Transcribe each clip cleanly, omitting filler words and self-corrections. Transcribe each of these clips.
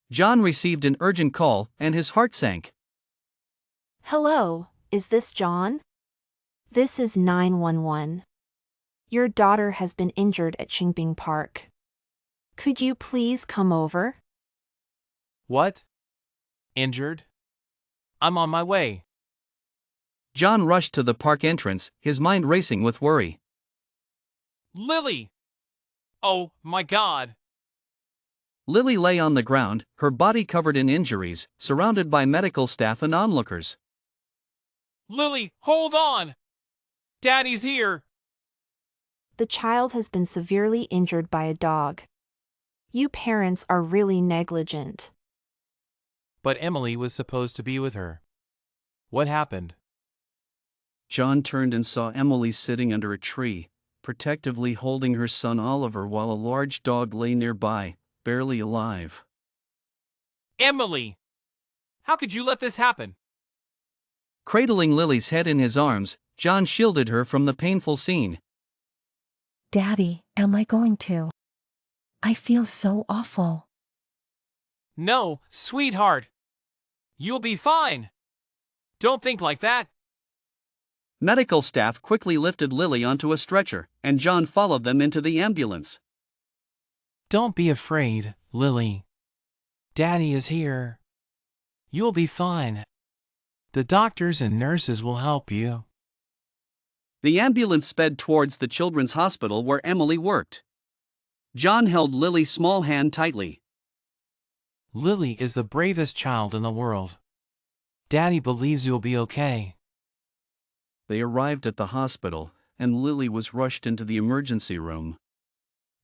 John received an urgent call and his heart sank. Hello, is this John? This is 911. Your daughter has been injured at Qingbing Park. Could you please come over? What? Injured? I'm on my way. John rushed to the park entrance, his mind racing with worry. Lily! Oh, my God! Lily lay on the ground, her body covered in injuries, surrounded by medical staff and onlookers. Lily, hold on! Daddy's here! The child has been severely injured by a dog. You parents are really negligent. But Emily was supposed to be with her. What happened? John turned and saw Emily sitting under a tree, protectively holding her son Oliver while a large dog lay nearby, barely alive. Emily! How could you let this happen? Cradling Lily's head in his arms, John shielded her from the painful scene. Daddy, am I going to? I feel so awful. No, sweetheart. You'll be fine. Don't think like that. Medical staff quickly lifted Lily onto a stretcher, and John followed them into the ambulance. Don't be afraid, Lily. Daddy is here. You'll be fine. The doctors and nurses will help you. The ambulance sped towards the children's hospital where Emily worked. John held Lily's small hand tightly. Lily is the bravest child in the world. Daddy believes you'll be okay. They arrived at the hospital, and Lily was rushed into the emergency room.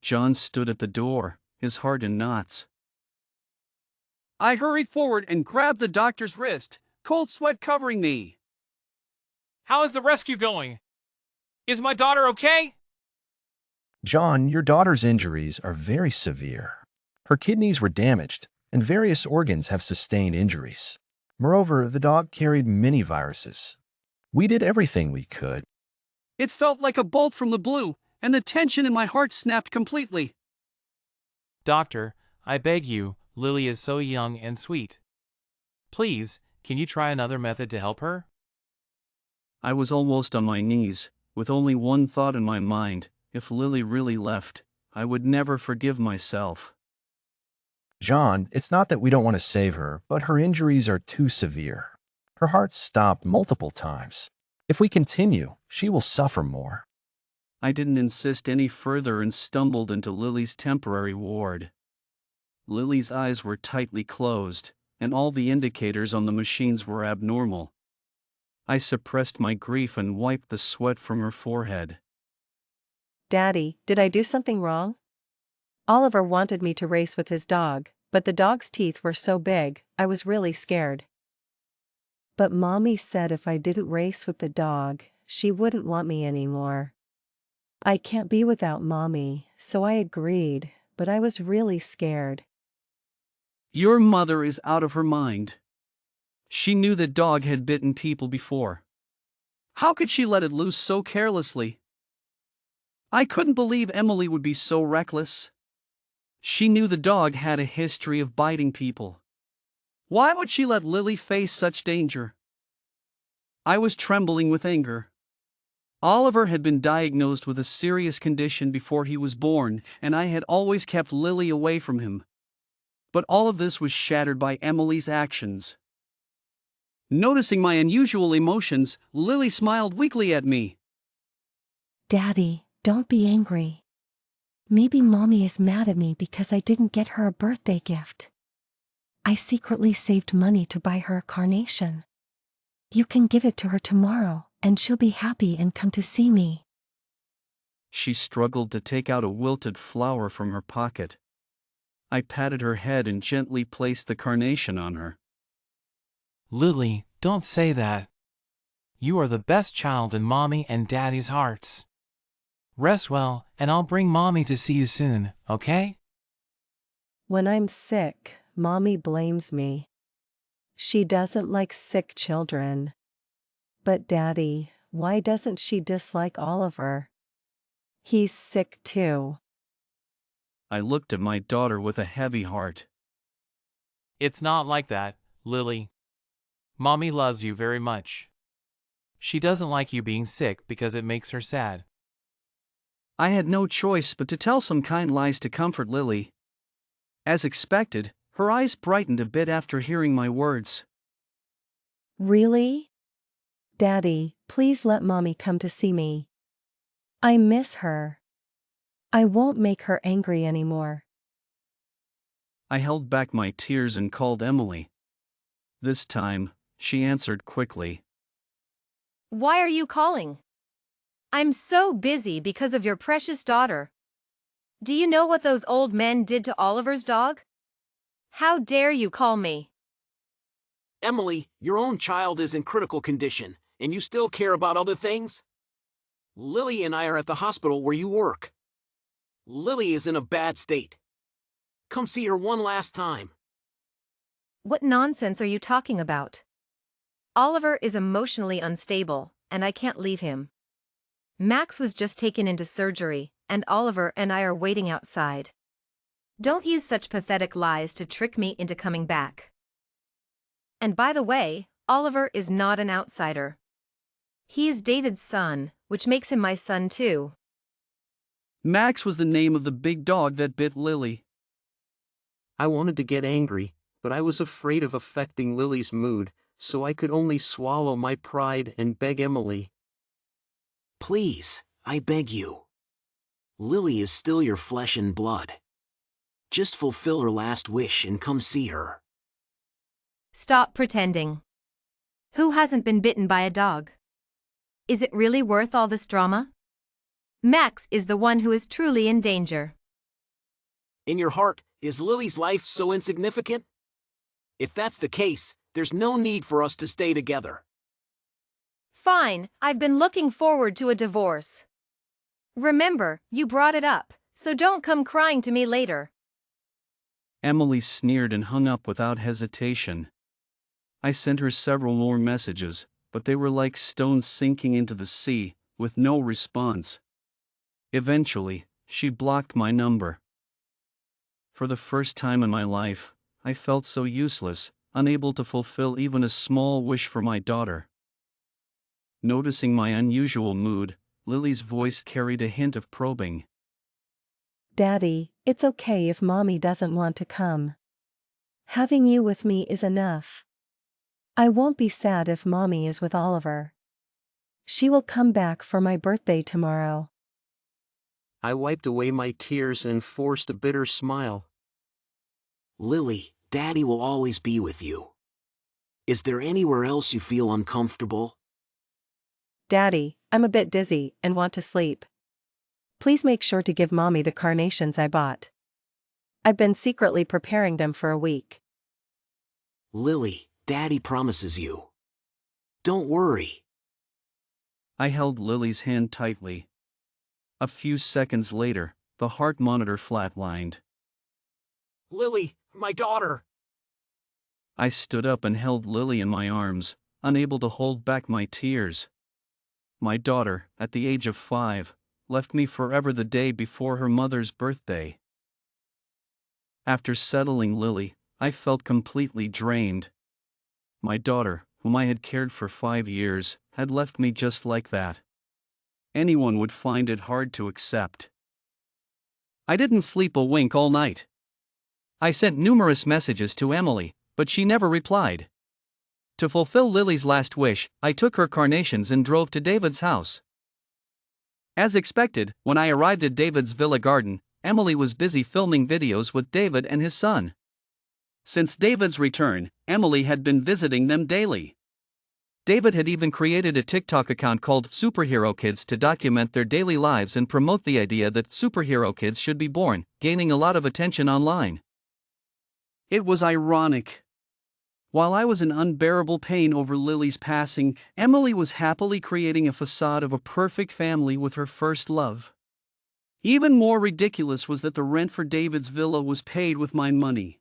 John stood at the door, his heart in knots. I hurried forward and grabbed the doctor's wrist, cold sweat covering me. How is the rescue going? Is my daughter okay? John, your daughter's injuries are very severe. Her kidneys were damaged, and various organs have sustained injuries. Moreover, the dog carried many viruses. We did everything we could. It felt like a bolt from the blue, and the tension in my heart snapped completely. Doctor, I beg you, Lily is so young and sweet. Please, can you try another method to help her? I was almost on my knees, with only one thought in my mind: if Lily really left, I would never forgive myself. John, it's not that we don't want to save her, but her injuries are too severe. Her heart stopped multiple times. If we continue, she will suffer more. I didn't insist any further and stumbled into Lily's temporary ward. Lily's eyes were tightly closed, and all the indicators on the machines were abnormal. I suppressed my grief and wiped the sweat from her forehead. Daddy, did I do something wrong? Oliver wanted me to race with his dog, but the dog's teeth were so big, I was really scared. But Mommy said if I didn't race with the dog, she wouldn't want me anymore. I can't be without Mommy, so I agreed, but I was really scared. Your mother is out of her mind. She knew the dog had bitten people before. How could she let it loose so carelessly? I couldn't believe Emily would be so reckless. She knew the dog had a history of biting people. Why would she let Lily face such danger? I was trembling with anger. Oliver had been diagnosed with a serious condition before he was born, and I had always kept Lily away from him. But all of this was shattered by Emily's actions. Noticing my unusual emotions, Lily smiled weakly at me. Daddy, don't be angry. Maybe Mommy is mad at me because I didn't get her a birthday gift. I secretly saved money to buy her a carnation. You can give it to her tomorrow, and she'll be happy and come to see me. She struggled to take out a wilted flower from her pocket. I patted her head and gently placed the carnation on her. Lily, don't say that. You are the best child in Mommy and Daddy's hearts. Rest well, and I'll bring Mommy to see you soon, okay? When I'm sick, Mommy blames me. She doesn't like sick children. But Daddy, why doesn't she dislike Oliver? He's sick too. I looked at my daughter with a heavy heart. It's not like that, Lily. Mommy loves you very much. She doesn't like you being sick because it makes her sad. I had no choice but to tell some kind lies to comfort Lily. As expected, her eyes brightened a bit after hearing my words. Really? Daddy, please let Mommy come to see me. I miss her. I won't make her angry anymore. I held back my tears and called Emily. This time, she answered quickly. Why are you calling? I'm so busy because of your precious daughter. Do you know what those old men did to Oliver's dog? How dare you call me? Emily, your own child is in critical condition, and you still care about other things? Lily and I are at the hospital where you work. Lily is in a bad state. Come see her one last time. What nonsense are you talking about? Oliver is emotionally unstable, and I can't leave him. Max was just taken into surgery, and Oliver and I are waiting outside. Don't use such pathetic lies to trick me into coming back. And by the way, Oliver is not an outsider. He is David's son, which makes him my son too. Max was the name of the big dog that bit Lily. I wanted to get angry, but I was afraid of affecting Lily's mood, so I could only swallow my pride and beg Emily. Please, I beg you. Lily is still your flesh and blood. Just fulfill her last wish and come see her. Stop pretending. Who hasn't been bitten by a dog? Is it really worth all this drama? Max is the one who is truly in danger. In your heart, is Lily's life so insignificant? If that's the case, there's no need for us to stay together. Fine, I've been looking forward to a divorce. Remember, you brought it up, so don't come crying to me later. Emily sneered and hung up without hesitation. I sent her several more messages, but they were like stones sinking into the sea, with no response. Eventually, she blocked my number. For the first time in my life, I felt so useless, unable to fulfill even a small wish for my daughter. Noticing my unusual mood, Lily's voice carried a hint of probing. Daddy, it's okay if Mommy doesn't want to come. Having you with me is enough. I won't be sad if Mommy is with Oliver. She will come back for my birthday tomorrow. I wiped away my tears and forced a bitter smile. Lily, Daddy will always be with you. Is there anywhere else you feel uncomfortable? Daddy, I'm a bit dizzy and want to sleep. Please make sure to give Mommy the carnations I bought. I've been secretly preparing them for a week. Lily, Daddy promises you. Don't worry. I held Lily's hand tightly. A few seconds later, the heart monitor flatlined. Lily, my daughter! I stood up and held Lily in my arms, unable to hold back my tears. My daughter, at the age of 5, left me forever the day before her mother's birthday. After settling Lily, I felt completely drained. My daughter, whom I had cared for 5 years, had left me just like that. Anyone would find it hard to accept. I didn't sleep a wink all night. I sent numerous messages to Emily, but she never replied. To fulfill Lily's last wish, I took her carnations and drove to David's house. As expected, when I arrived at David's villa garden, Emily was busy filming videos with David and his son. Since David's return, Emily had been visiting them daily. David had even created a TikTok account called Superhero Kids to document their daily lives and promote the idea that superhero kids should be born, gaining a lot of attention online. It was ironic. While I was in unbearable pain over Lily's passing, Emily was happily creating a facade of a perfect family with her first love. Even more ridiculous was that the rent for David's villa was paid with my money.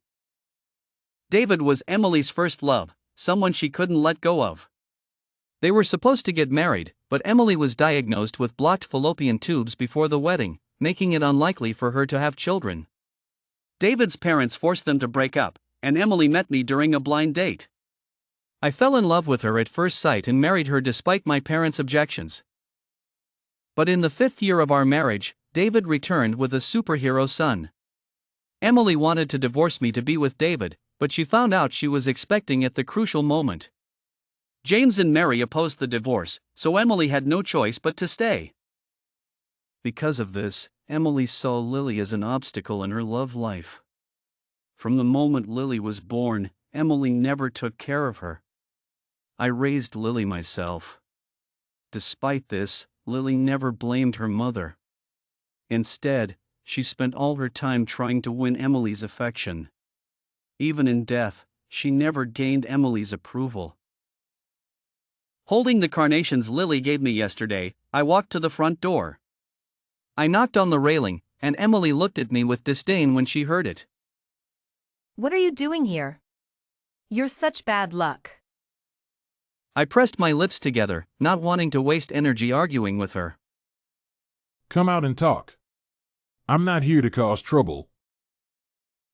David was Emily's first love, someone she couldn't let go of. They were supposed to get married, but Emily was diagnosed with blocked fallopian tubes before the wedding, making it unlikely for her to have children. David's parents forced them to break up, and Emily met me during a blind date. I fell in love with her at first sight and married her despite my parents' objections. But in the 5th year of our marriage, David returned with a superhero son. Emily wanted to divorce me to be with David, but she found out she was expecting at the crucial moment. James and Mary opposed the divorce, so Emily had no choice but to stay. Because of this, Emily saw Lily as an obstacle in her love life. From the moment Lily was born, Emily never took care of her. I raised Lily myself. Despite this, Lily never blamed her mother. Instead, she spent all her time trying to win Emily's affection. Even in death, she never gained Emily's approval. Holding the carnations Lily gave me yesterday, I walked to the front door. I knocked on the railing, and Emily looked at me with disdain when she heard it. What are you doing here? You're such bad luck. I pressed my lips together, not wanting to waste energy arguing with her. Come out and talk. I'm not here to cause trouble.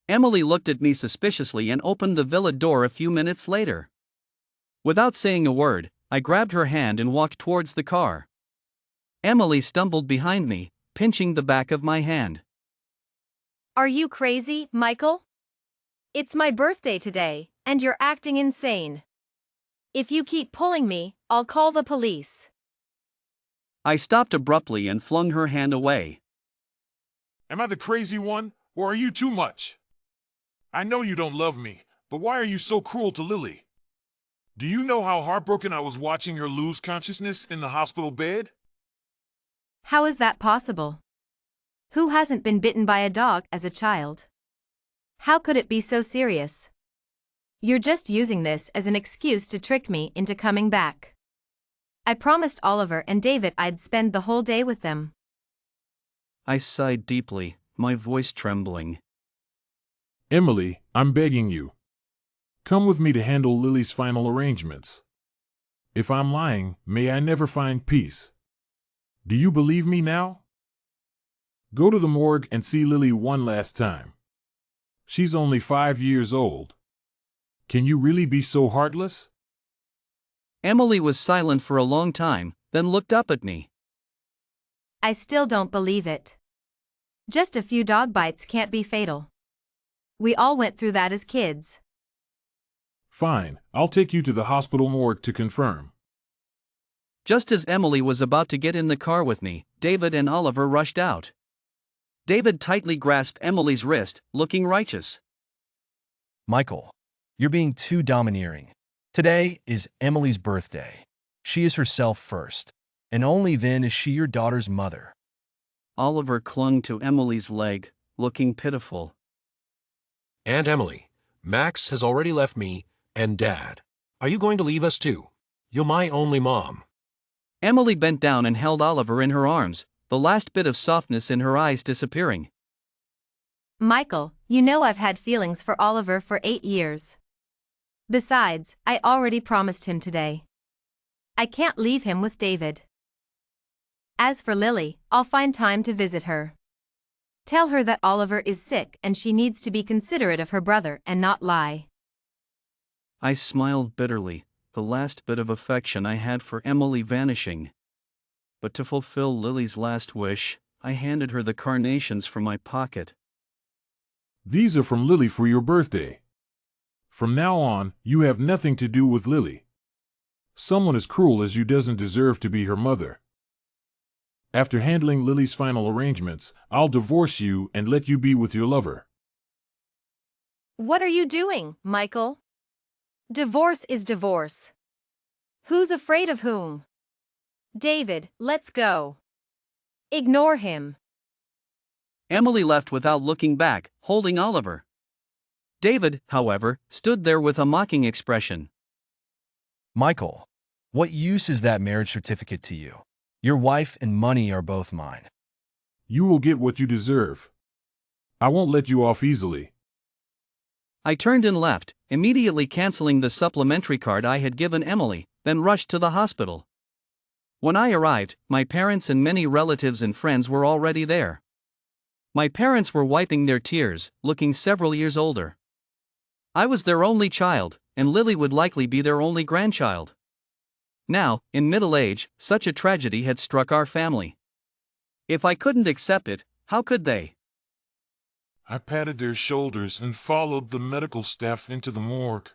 Emily looked at me suspiciously and opened the villa door a few minutes later. Without saying a word, I grabbed her hand and walked towards the car. Emily stumbled behind me, pinching the back of my hand. Are you crazy, Michael? It's my birthday today, and you're acting insane. If you keep pulling me, I'll call the police. I stopped abruptly and flung her hand away. Am I the crazy one, or are you too much? I know you don't love me, but why are you so cruel to Lily? Do you know how heartbroken I was watching her lose consciousness in the hospital bed? How is that possible? Who hasn't been bitten by a dog as a child? How could it be so serious? You're just using this as an excuse to trick me into coming back. I promised Oliver and David I'd spend the whole day with them. I sighed deeply, my voice trembling. Emily, I'm begging you. Come with me to handle Lily's final arrangements. If I'm lying, may I never find peace. Do you believe me now? Go to the morgue and see Lily one last time. She's only 5 years old. Can you really be so heartless? Emily was silent for a long time, then looked up at me. I still don't believe it. Just a few dog bites can't be fatal. We all went through that as kids. Fine, I'll take you to the hospital morgue to confirm. Just as Emily was about to get in the car with me, David and Oliver rushed out. David tightly grasped Emily's wrist, looking righteous. Michael, you're being too domineering. Today is Emily's birthday. She is herself first, and only then is she your daughter's mother. Oliver clung to Emily's leg, looking pitiful. Aunt Emily, Max has already left me and Dad. Are you going to leave us too? You're my only mom. Emily bent down and held Oliver in her arms, the last bit of softness in her eyes disappearing. Michael, you know I've had feelings for Oliver for 8 years. Besides, I already promised him today. I can't leave him with David. As for Lily, I'll find time to visit her. Tell her that Oliver is sick and she needs to be considerate of her brother and not lie. I smiled bitterly, the last bit of affection I had for Emily vanishing. But to fulfill Lily's last wish, I handed her the carnations from my pocket. These are from Lily for your birthday. From now on, you have nothing to do with Lily. Someone as cruel as you doesn't deserve to be her mother. After handling Lily's final arrangements, I'll divorce you and let you be with your lover. What are you doing, Michael? Divorce is divorce. Who's afraid of whom? David, let's go. Ignore him. Emily left without looking back, holding Oliver. David, however, stood there with a mocking expression. Michael, what use is that marriage certificate to you? Your wife and money are both mine. You will get what you deserve. I won't let you off easily. I turned and left, immediately canceling the supplementary card I had given Emily, then rushed to the hospital. When I arrived, my parents and many relatives and friends were already there. My parents were wiping their tears, looking several years older. I was their only child, and Lily would likely be their only grandchild. Now, in middle age, such a tragedy had struck our family. If I couldn't accept it, how could they? I patted their shoulders and followed the medical staff into the morgue.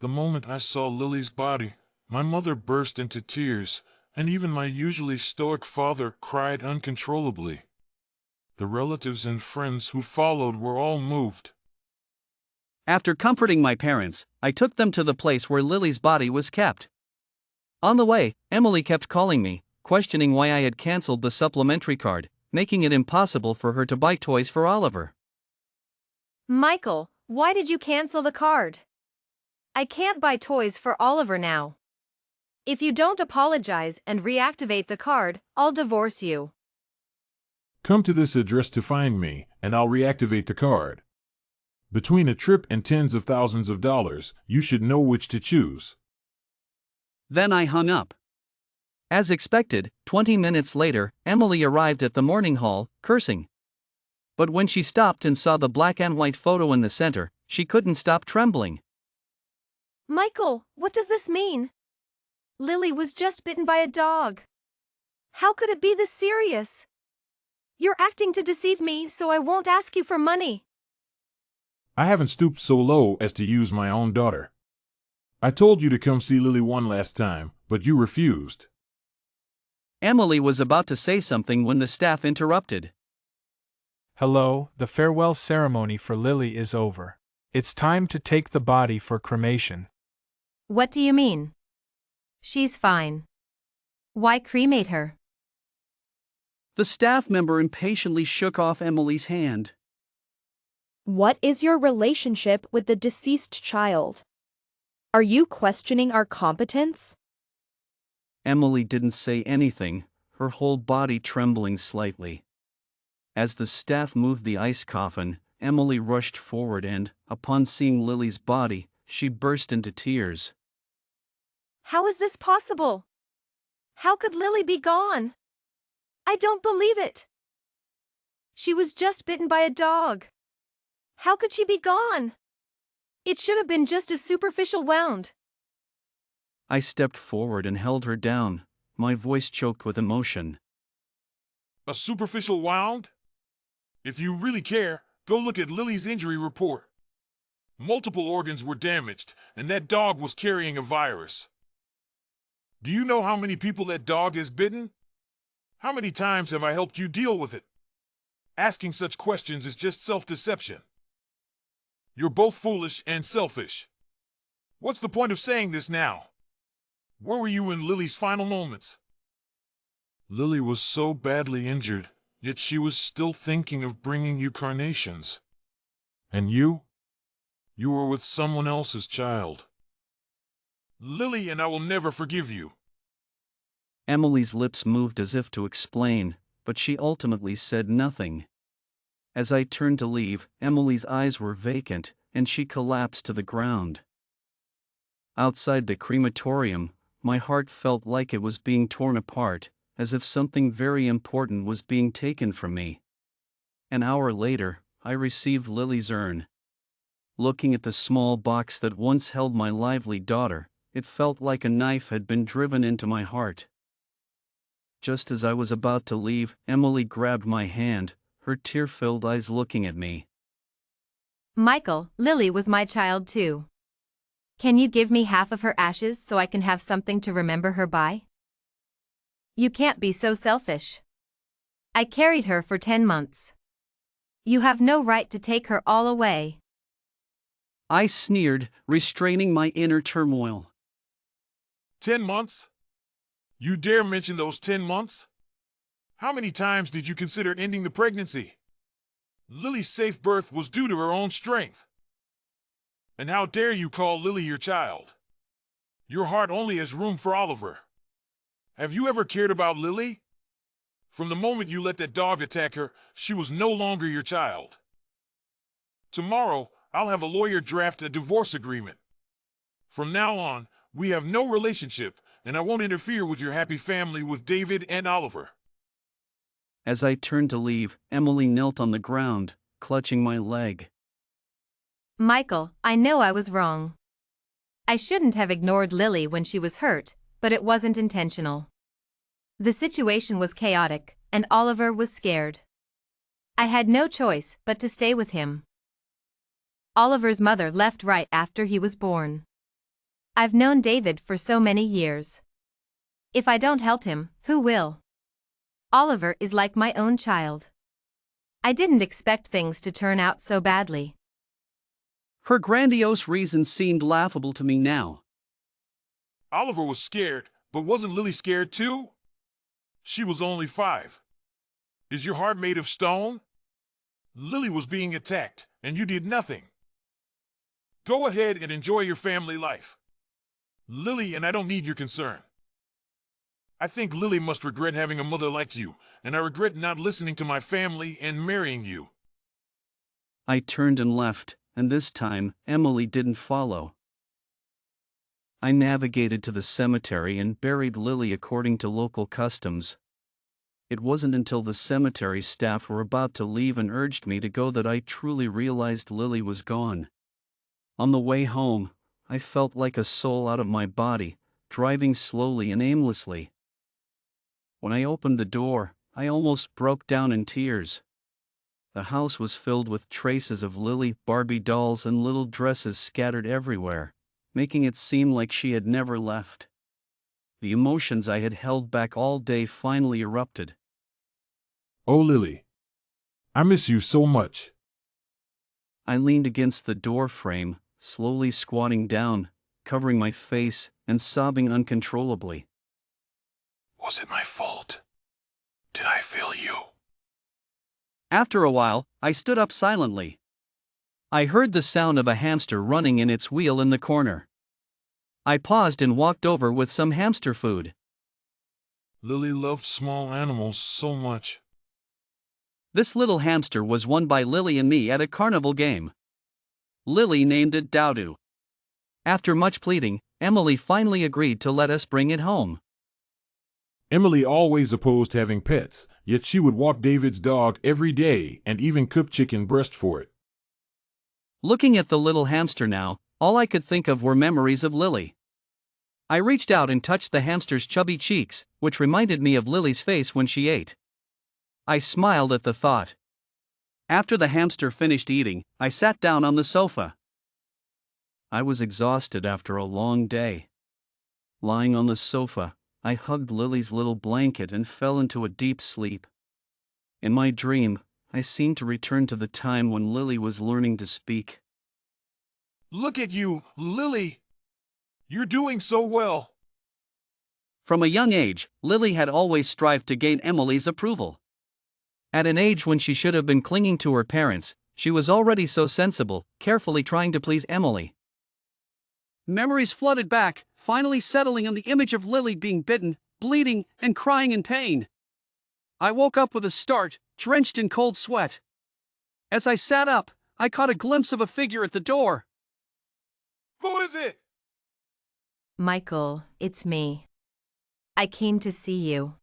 The moment I saw Lily's body, my mother burst into tears, and even my usually stoic father cried uncontrollably. The relatives and friends who followed were all moved. After comforting my parents, I took them to the place where Lily's body was kept. On the way, Emily kept calling me, questioning why I had canceled the supplementary card, making it impossible for her to buy toys for Oliver. Michael, why did you cancel the card? I can't buy toys for Oliver now. If you don't apologize and reactivate the card, I'll divorce you. Come to this address to find me, and I'll reactivate the card. Between a trip and tens of thousands of dollars, you should know which to choose. Then I hung up. As expected, 20 minutes later, Emily arrived at the morning hall, cursing. But when she stopped and saw the black and white photo in the center, she couldn't stop trembling. Michael, what does this mean? Lily was just bitten by a dog. How could it be this serious? You're acting to deceive me, so I won't ask you for money. I haven't stooped so low as to use my own daughter. I told you to come see Lily one last time, but you refused. Emily was about to say something when the staff interrupted. Hello, the farewell ceremony for Lily is over. It's time to take the body for cremation. What do you mean? She's fine. Why cremate her? The staff member impatiently shook off Emily's hand. What is your relationship with the deceased child? Are you questioning our competence? Emily didn't say anything, her whole body trembling slightly. As the staff moved the ice coffin, Emily rushed forward and, upon seeing Lily's body, she burst into tears. How is this possible? How could Lily be gone? I don't believe it. She was just bitten by a dog. How could she be gone? It should have been just a superficial wound. I stepped forward and held her down, my voice choked with emotion. A superficial wound? If you really care, go look at Lily's injury report. Multiple organs were damaged, and that dog was carrying a virus. Do you know how many people that dog has bitten? How many times have I helped you deal with it? Asking such questions is just self-deception. You're both foolish and selfish. What's the point of saying this now? Where were you in Lily's final moments? Lily was so badly injured, yet she was still thinking of bringing you carnations. And you? You were with someone else's child. Lily and I will never forgive you. Emily's lips moved as if to explain, but she ultimately said nothing. As I turned to leave, Emily's eyes were vacant, and she collapsed to the ground. Outside the crematorium, my heart felt like it was being torn apart, as if something very important was being taken from me. An hour later, I received Lily's urn. Looking at the small box that once held my lively daughter, it felt like a knife had been driven into my heart. Just as I was about to leave, Emily grabbed my hand, her tear-filled eyes looking at me. Michael, Lily was my child too. Can you give me half of her ashes so I can have something to remember her by? You can't be so selfish. I carried her for 10 months. You have no right to take her all away. I sneered, restraining my inner turmoil. 10 months? You dare mention those 10 months? How many times did you consider ending the pregnancy? Lily's safe birth was due to her own strength. And how dare you call Lily your child? Your heart only has room for Oliver. Have you ever cared about Lily? From the moment you let that dog attack her, she was no longer your child. Tomorrow, I'll have a lawyer draft a divorce agreement. From now on, we have no relationship, and I won't interfere with your happy family with David and Oliver. As I turned to leave, Emily knelt on the ground, clutching my leg. Michael, I know I was wrong. I shouldn't have ignored Lily when she was hurt, but it wasn't intentional. The situation was chaotic, and Oliver was scared. I had no choice but to stay with him. Oliver's mother left right after he was born. I've known David for so many years. If I don't help him, who will? Oliver is like my own child. I didn't expect things to turn out so badly. Her grandiose reasons seemed laughable to me now. Oliver was scared, but wasn't Lily scared too? She was only 5. Is your heart made of stone? Lily was being attacked, and you did nothing. Go ahead and enjoy your family life. Lily and I don't need your concern. I think Lily must regret having a mother like you, and I regret not listening to my family and marrying you. I turned and left, and this time, Emily didn't follow. I navigated to the cemetery and buried Lily according to local customs. It wasn't until the cemetery staff were about to leave and urged me to go that I truly realized Lily was gone. On the way home, I felt like a soul out of my body, driving slowly and aimlessly. When I opened the door, I almost broke down in tears. The house was filled with traces of Lily, Barbie dolls, and little dresses scattered everywhere, making it seem like she had never left. The emotions I had held back all day finally erupted. Oh, Lily. I miss you so much. I leaned against the door frame, slowly squatting down, covering my face, and sobbing uncontrollably. Was it my fault? Did I fail you? After a while, I stood up silently. I heard the sound of a hamster running in its wheel in the corner. I paused and walked over with some hamster food. Lily loved small animals so much. This little hamster was won by Lily and me at a carnival game. Lily named it Dowdoo. After much pleading, Emily finally agreed to let us bring it home. Emily always opposed having pets, yet she would walk David's dog every day and even cook chicken breast for it. Looking at the little hamster now, all I could think of were memories of Lily. I reached out and touched the hamster's chubby cheeks, which reminded me of Lily's face when she ate. I smiled at the thought. After the hamster finished eating, I sat down on the sofa. I was exhausted after a long day. Lying on the sofa, I hugged Lily's little blanket and fell into a deep sleep. In my dream, I seemed to return to the time when Lily was learning to speak. Look at you, Lily! You're doing so well! From a young age, Lily had always strived to gain Emily's approval. At an age when she should have been clinging to her parents, she was already so sensible, carefully trying to please Emily. Memories flooded back, finally settling on the image of Lily being bitten, bleeding, and crying in pain. I woke up with a start, drenched in cold sweat. As I sat up, I caught a glimpse of a figure at the door. Who is it? Michael, it's me. I came to see you.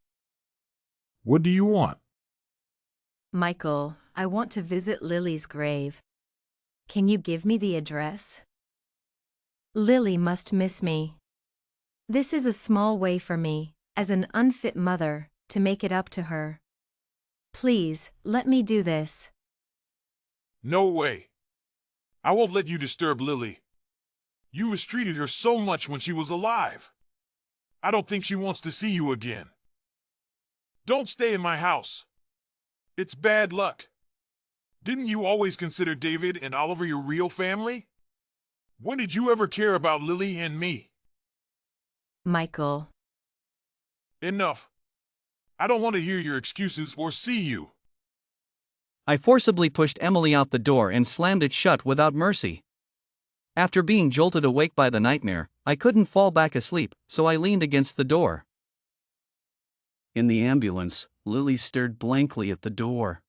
What do you want? Michael, I want to visit Lily's grave. Can you give me the address? Lily must miss me. This is a small way for me, as an unfit mother, to make it up to her. Please, let me do this. No way. I won't let you disturb Lily. You mistreated her so much when she was alive. I don't think she wants to see you again. Don't stay in my house. It's bad luck. Didn't you always consider David and Oliver your real family? When did you ever care about Lily and me? Michael. Enough. I don't want to hear your excuses or see you. I forcibly pushed Emily out the door and slammed it shut without mercy. After being jolted awake by the nightmare, I couldn't fall back asleep, so I leaned against the door. In the ambulance, Lily stared blankly at the door.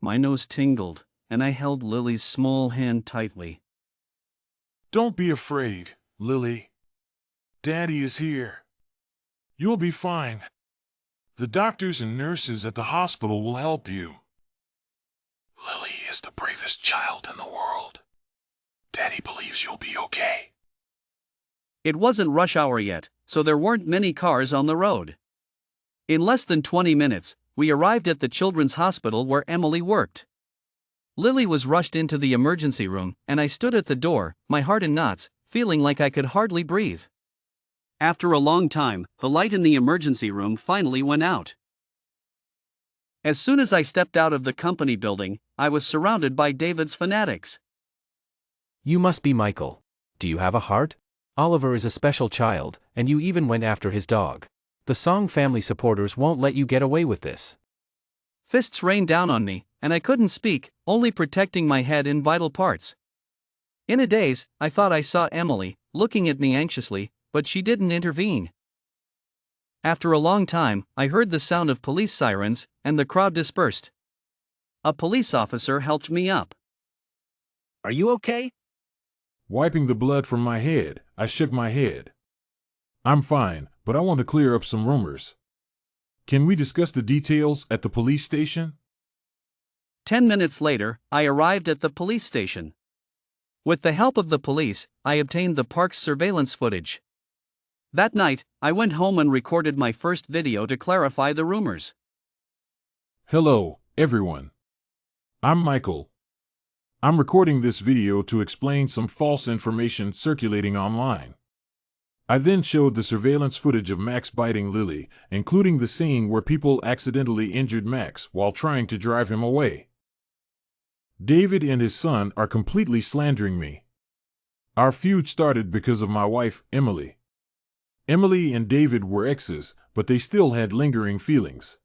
My nose tingled, and I held Lily's small hand tightly. Don't be afraid, Lily. Daddy is here. You'll be fine. The doctors and nurses at the hospital will help you. Lily is the bravest child in the world. Daddy believes you'll be okay. It wasn't rush hour yet, so there weren't many cars on the road. In less than 20 minutes, we arrived at the children's hospital where Emily worked. Lily was rushed into the emergency room, and I stood at the door, my heart in knots, feeling like I could hardly breathe. After a long time, the light in the emergency room finally went out. As soon as I stepped out of the company building, I was surrounded by David's fanatics. You must be Michael. Do you have a heart? Oliver is a special child, and you even went after his dog. The Song family supporters won't let you get away with this. Fists rained down on me, and I couldn't speak, only protecting my head in vital parts. In a daze, I thought I saw Emily, looking at me anxiously, but she didn't intervene. After a long time, I heard the sound of police sirens, and the crowd dispersed. A police officer helped me up. Are you okay? Wiping the blood from my head, I shook my head. I'm fine, but I want to clear up some rumors. Can we discuss the details at the police station? 10 minutes later, I arrived at the police station. With the help of the police, I obtained the park's surveillance footage. That night, I went home and recorded my first video to clarify the rumors. Hello, everyone. I'm Michael. I'm recording this video to explain some false information circulating online. I then showed the surveillance footage of Max biting Lily, including the scene where people accidentally injured Max while trying to drive him away. David and his son are completely slandering me. Our feud started because of my wife, Emily. Emily and David were exes, but they still had lingering feelings.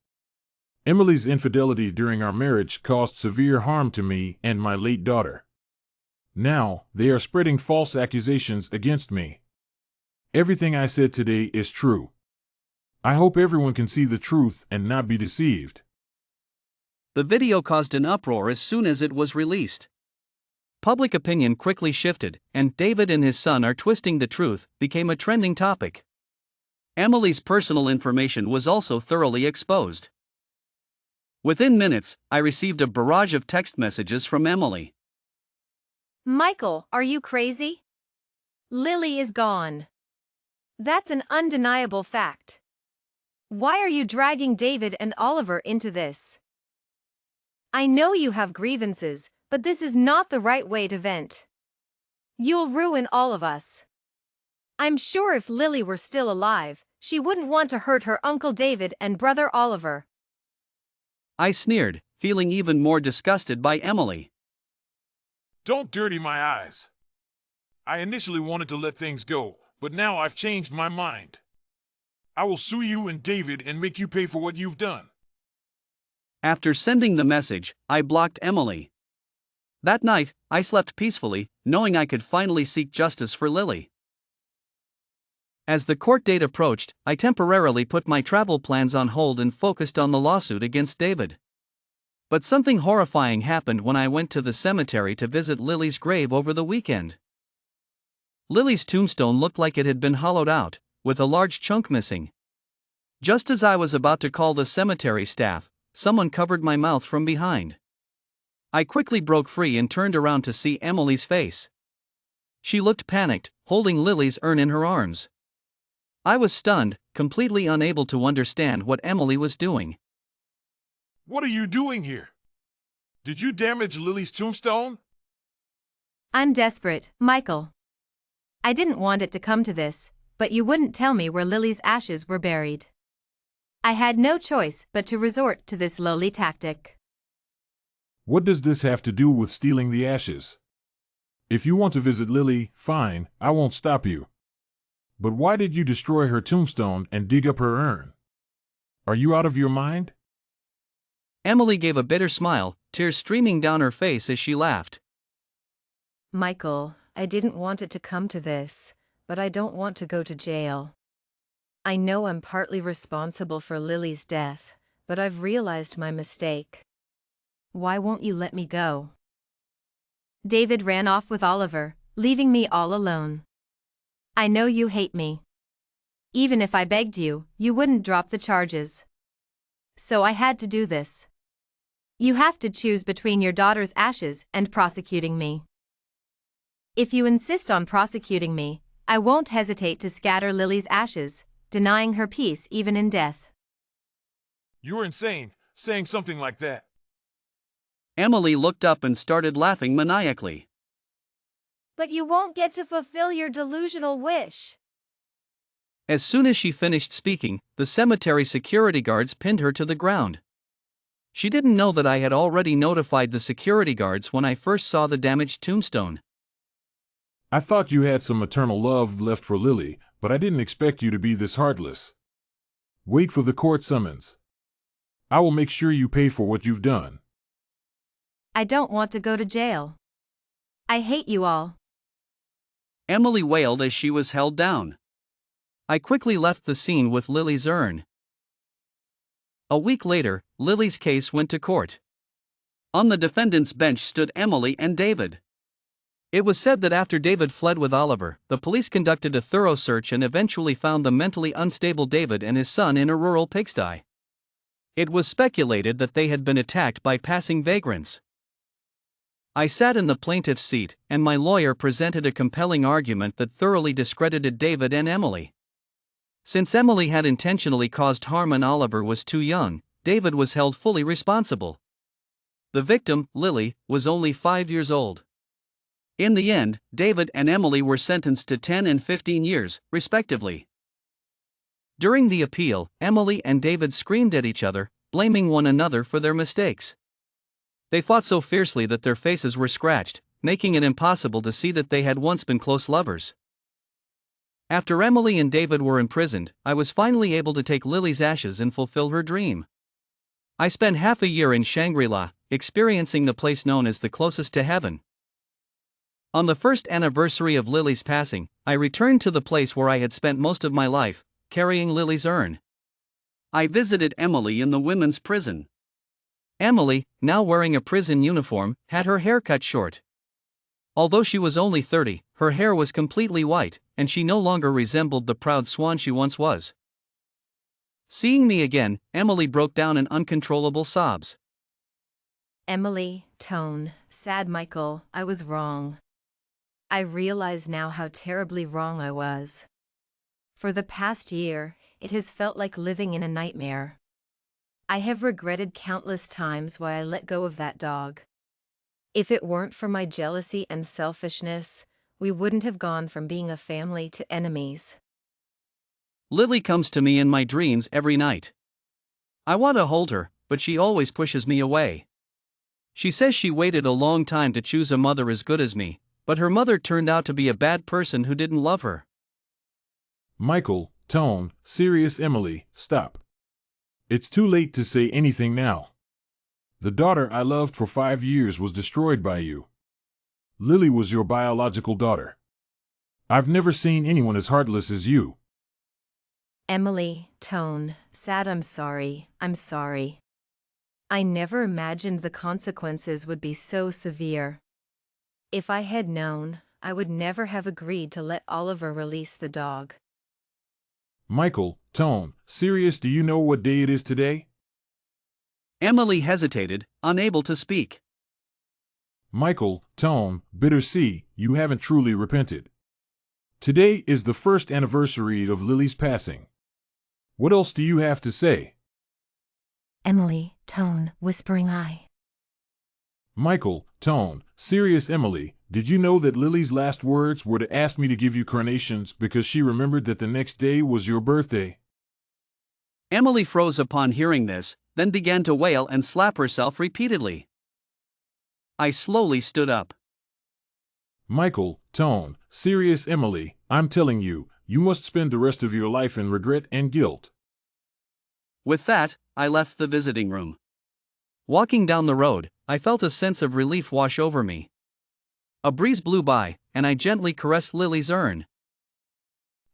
Emily's infidelity during our marriage caused severe harm to me and my late daughter. Now, they are spreading false accusations against me. Everything I said today is true. I hope everyone can see the truth and not be deceived. The video caused an uproar as soon as it was released. Public opinion quickly shifted, and David and his son are twisting the truth became a trending topic. Emily's personal information was also thoroughly exposed. Within minutes, I received a barrage of text messages from Emily. Michael, are you crazy? Lily is gone. That's an undeniable fact. Why are you dragging David and Oliver into this? I know you have grievances, but this is not the right way to vent. You'll ruin all of us. I'm sure if Lily were still alive, she wouldn't want to hurt her Uncle David and brother Oliver. I sneered, feeling even more disgusted by Emily. Don't dirty my eyes. I initially wanted to let things go, but now I've changed my mind. I will sue you and David and make you pay for what you've done. After sending the message, I blocked Emily. That night, I slept peacefully, knowing I could finally seek justice for Lily. As the court date approached, I temporarily put my travel plans on hold and focused on the lawsuit against David. But something horrifying happened when I went to the cemetery to visit Lily's grave over the weekend. Lily's tombstone looked like it had been hollowed out, with a large chunk missing. Just as I was about to call the cemetery staff, someone covered my mouth from behind. I quickly broke free and turned around to see Emily's face. She looked panicked, holding Lily's urn in her arms. I was stunned, completely unable to understand what Emily was doing. What are you doing here? Did you damage Lily's tombstone? I'm desperate, Michael. I didn't want it to come to this, but you wouldn't tell me where Lily's ashes were buried. I had no choice but to resort to this lowly tactic. What does this have to do with stealing the ashes? If you want to visit Lily, fine, I won't stop you. But why did you destroy her tombstone and dig up her urn? Are you out of your mind? Emily gave a bitter smile, tears streaming down her face as she laughed. Michael, I didn't want it to come to this, but I don't want to go to jail. I know I'm partly responsible for Lily's death, but I've realized my mistake. Why won't you let me go? David ran off with Oliver, leaving me all alone. I know you hate me. Even if I begged you, you wouldn't drop the charges. So I had to do this. You have to choose between your daughter's ashes and prosecuting me. If you insist on prosecuting me, I won't hesitate to scatter Lily's ashes, denying her peace even in death. You're insane, saying something like that. Emily looked up and started laughing maniacally. But you won't get to fulfill your delusional wish. As soon as she finished speaking, the cemetery security guards pinned her to the ground. She didn't know that I had already notified the security guards when I first saw the damaged tombstone. I thought you had some maternal love left for Lily, but I didn't expect you to be this heartless. Wait for the court summons. I will make sure you pay for what you've done. I don't want to go to jail. I hate you all. Emily wailed as she was held down. I quickly left the scene with Lily's urn. A week later, Lily's case went to court. On the defendant's bench stood Emily and David. It was said that after David fled with Oliver, the police conducted a thorough search and eventually found the mentally unstable David and his son in a rural pigsty. It was speculated that they had been attacked by passing vagrants. I sat in the plaintiff's seat, and my lawyer presented a compelling argument that thoroughly discredited David and Emily. Since Emily had intentionally caused harm and Oliver was too young, David was held fully responsible. The victim, Lily, was only 5 years old. In the end, David and Emily were sentenced to 10 and 15 years, respectively. During the appeal, Emily and David screamed at each other, blaming one another for their mistakes. They fought so fiercely that their faces were scratched, making it impossible to see that they had once been close lovers. After Emily and David were imprisoned, I was finally able to take Lily's ashes and fulfill her dream. I spent half a year in Shangri-La, experiencing the place known as the closest to heaven. On the first anniversary of Lily's passing, I returned to the place where I had spent most of my life, carrying Lily's urn. I visited Emily in the women's prison. Emily, now wearing a prison uniform, had her hair cut short. Although she was only 30, her hair was completely white, and she no longer resembled the proud swan she once was. Seeing me again, Emily broke down in uncontrollable sobs. Emily, Tone, sad Michael, I was wrong. I realize now how terribly wrong I was. For the past year, it has felt like living in a nightmare. I have regretted countless times why I let go of that dog. If it weren't for my jealousy and selfishness, we wouldn't have gone from being a family to enemies. Lily comes to me in my dreams every night. I want to hold her, but she always pushes me away. She says she waited a long time to choose a mother as good as me, but her mother turned out to be a bad person who didn't love her. Michael, Tone, serious Emily, stop. It's too late to say anything now. The daughter I loved for 5 years was destroyed by you. Lily was your biological daughter. I've never seen anyone as heartless as you. Emily, Tone, sad I'm sorry. I never imagined the consequences would be so severe. If I had known, I would never have agreed to let Oliver release the dog. Michael, Tone, serious, do you know what day it is today? Emily hesitated, unable to speak. Michael, Tone, bitter C, you haven't truly repented. Today is the first anniversary of Lily's passing. What else do you have to say? Emily, Tone, whispering I. Michael, Tone, serious Emily, did you know that Lily's last words were to ask me to give you carnations because she remembered that the next day was your birthday? Emily froze upon hearing this, then began to wail and slap herself repeatedly. I slowly stood up. Michael, Tone, serious Emily, I'm telling you, you must spend the rest of your life in regret and guilt. With that, I left the visiting room. Walking down the road, I felt a sense of relief wash over me. A breeze blew by, and I gently caressed Lily's urn.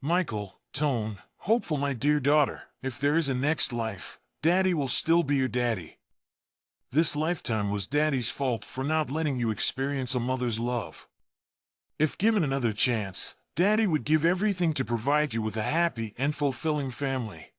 Michael, Tone, hopeful my dear daughter, if there is a next life, Daddy will still be your daddy. This lifetime was Daddy's fault for not letting you experience a mother's love. If given another chance, Daddy would give everything to provide you with a happy and fulfilling family.